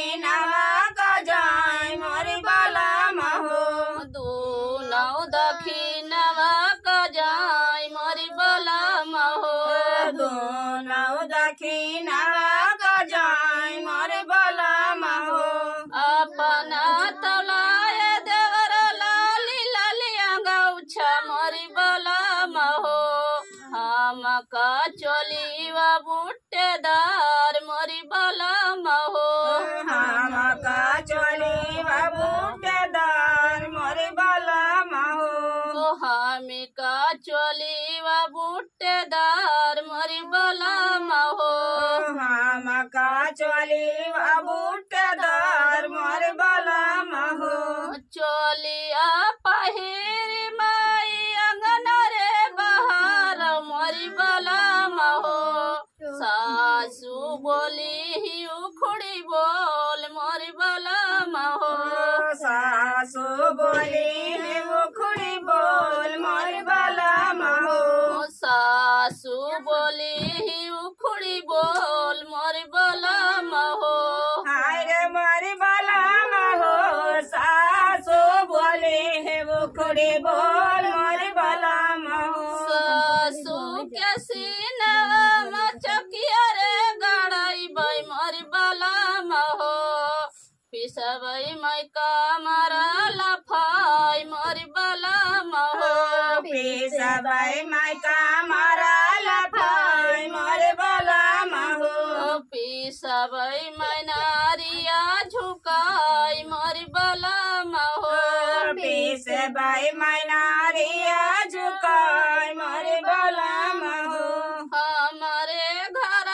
दक्षिणवा कजाय मोरी बलमा हो दूनौ दक्षिणवा कजाय मोरी बलमा हो दूनौ दक्षिणवा कजाय मोरी बलमा हो अपना तौलाय देवर लाली लालिया गौछा मोरी बलमा हो हमका चोलीवा बुट्टेदार मोरी बलमा हो हमका चोलीवा बुट्टेदार मोरी बलमा हो हमका चोलीवा बुट्टेदार मोरी बलमा हो हमका चोलीवा बुट्टेदार मोरी बलमा हो चोलिया पहिरी माई अंगन रे बहार मोरी बलमा हो सासू बोली ही उखड़ी बोल मोरी बलमा हो सासू बोली उखड़ी बोल मोरी बलमा हो सासू बोली ही उखड़ी बोल मोरी बलमा हो हाय रे मोरी बलमा हो सासू बोली उखड़ी बोल मोरी बलमा हो सासू के सीनवा मचकिया रे गड़ाई बाई मोरी बलमा हो पिसबई मैका मारा लफाई मोरी बलमा हो पिसबई मैका मारा लफाई मोरी बलमा हो पिसबई मैनारिया झुकाई मोरी बलमा हो पिसबई मैनारिया झुकाई मोरी बलमा हो हमारे घर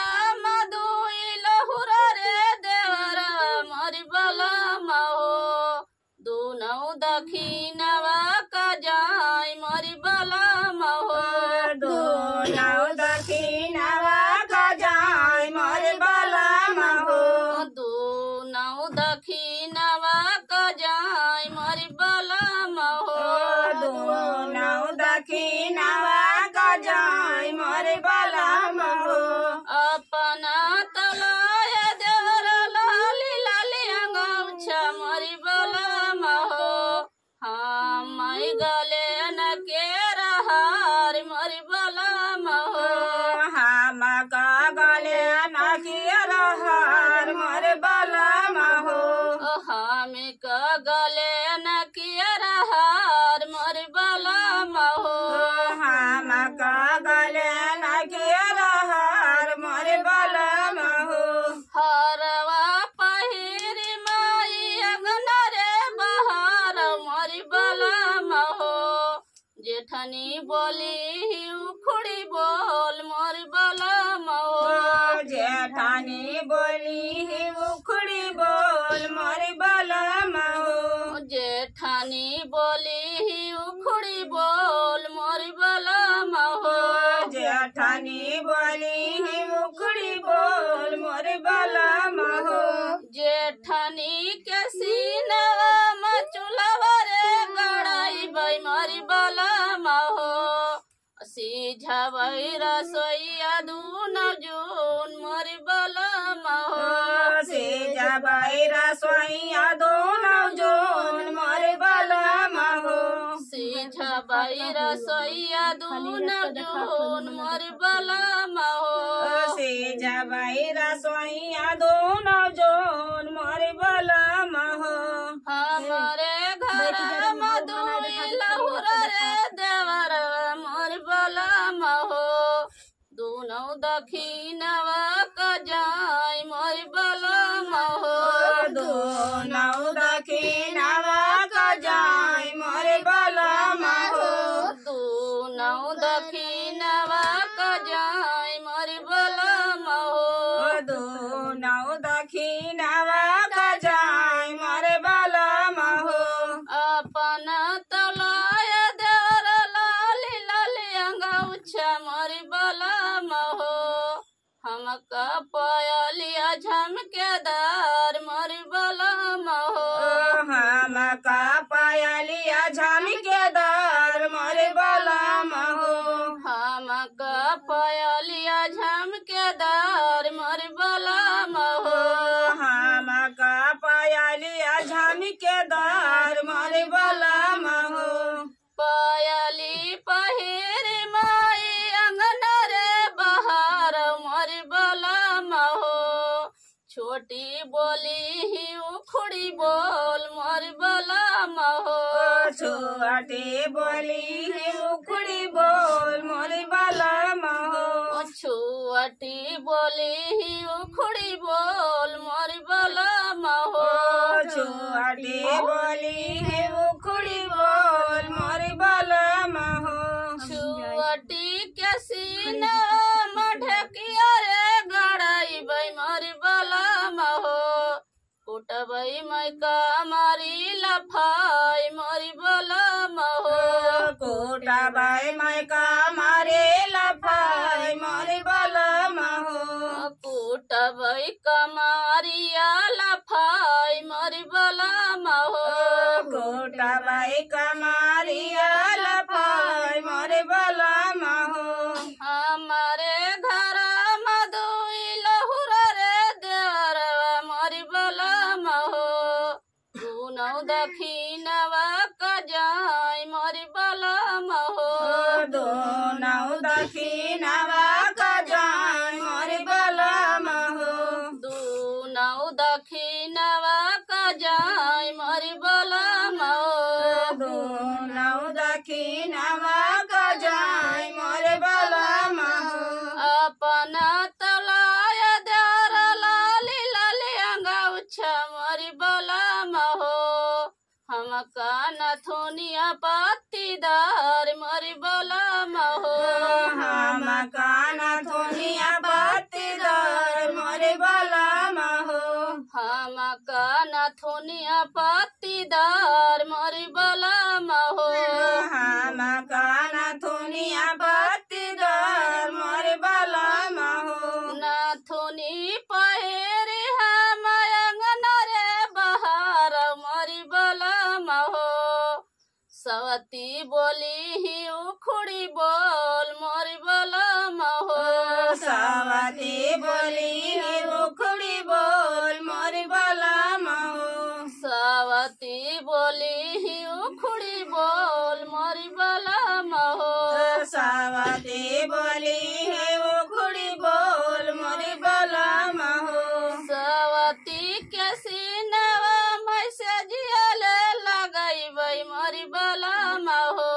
मधुई लहुरा रे देवरा मोरी बलमा हो दूनौ दक्षिणवा कजाय मोरी बलमा हो दूनौ दक्षिणवा कजाय मोरी बलमा हो दूनौ दक्षिणवा कजाय मोरी बलमा हो दूनौ दक्षिणवा कजाय मोरी बलमा हो अपना तलाय देवर लाली लाली अंगौछा मोरी बलमा हो हम गले न के रहार मोरी बलमा हो हमका गले नकियर हार मोरी बलमा हो हम गले न के रहार मोरी बलमा हो हमका गले नकियर हार मोरी बलमा हो हरवा पहिरी माई अंगन रे बहार मोरी बलमा हो जेठनी बोली उखड़ी बोल मोरी बलमा हो जेठानी बोली उखड़ी बोल मोरी बलमा हो जेठानी बोली उखड़ी बोल मोरी बलमा हो जेठानी बोली उखड़ी बोल मोरी बलमा हो जेठानी के सीनवा मचुलवा रे गड़ाई बाई मोरी बलमा हो सीझावई रसोईया दूनौ जून मोरी बलमा हो सीझावई रसोईया दूनौ जून मोरी बलमा हो सीझावई रसोईया दूनौ जून मोरी बलमा हो सीझावई रसोईया दूनौ जून मोरी बलमा हो हमारे घर मधुई लहुरा रे देवर मोरी बलमा हो दूनौ दक्षिणवा कजाय मोरी बलमा हो दूनौ दक्षिणवा कजाय मोरी बलमा हो दूनौ दक्षिणवा कजाय मोरी बलमा हो दूनौ दक्षिणवा कजाय मोरी बलमा हो अपना तौलाय देवर लाली लाली अंगौछा मोरी बलमा हो हमका पयलिया झमकेदार मोरी बलमा हो हमका पयलिया झमकेदार मोरी बलमा हो हमका पयलिया झमकेदार मोरी बलमा हो हमका छोटी बोली ही उखड़ी बोल मोर बलम हो छोटी बोली ही उखड़ी बोल मोर बलम हो छोटी बोली ही उखड़ी बोल मोर बलम हो छोटी बोली ही उखड़ी बोल मोर बलम हो छोटी के सीना मढकिया रे गड़ाई बई मोर बलम हो कुटबई मैका मारी लफाई मोर बलम हो कोटाबाई मैका मारे लफाई मोर बलम हो कुटबई कमारिया लफाई मोर बलम हो कोटाबाई कमारिया लफाई मोर बलम हो हमारे घर मधुई लहुर रे देवरवा मोर बलम हो दुनौ दक्षिणवा कजाई मोर बलम हो दोनौ दक्षिणवा कजाई मोर बलम हो दुनौ दक्षिणवा कजाई मोर बलम हो दोनौ दक्षिणवा कजाई मोर बलम हो अपन तलाय देवर लाली लाली अंगौछा मोर बलम हो हमका नथुनिया पत्तीदार मोर बलम हो हम काना थोनिया पत्तीदार मोर बलम हो हमका नथुनिया पत्तीदार मोर बलम हो हम काना थोनिया पत्तीदार मोर बलम हो नथुनी पहिरी हम अंगन रे बहार मोर बलम हो सवती बोली ही उखड़ी बोल मोर बलम हो सावती बोली उखड़ी बोल मोर बलम हो सवती बोली ही उखड़ी बोल मोर बलम हो सावती बोली उखड़ी बोल मोर बलम हो सवती के सीनवा मैसेजियल लगैबै मोर बलम हो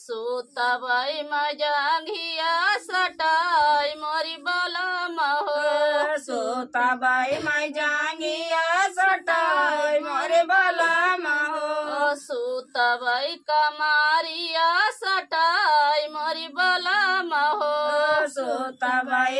सुतबै मजांगिया सटाई मोर बलम हो सोताबाई माई जांगिया सटाई मोर बलम हो सुतबै कमारिया सटाई मोर बलम हो सोताबाई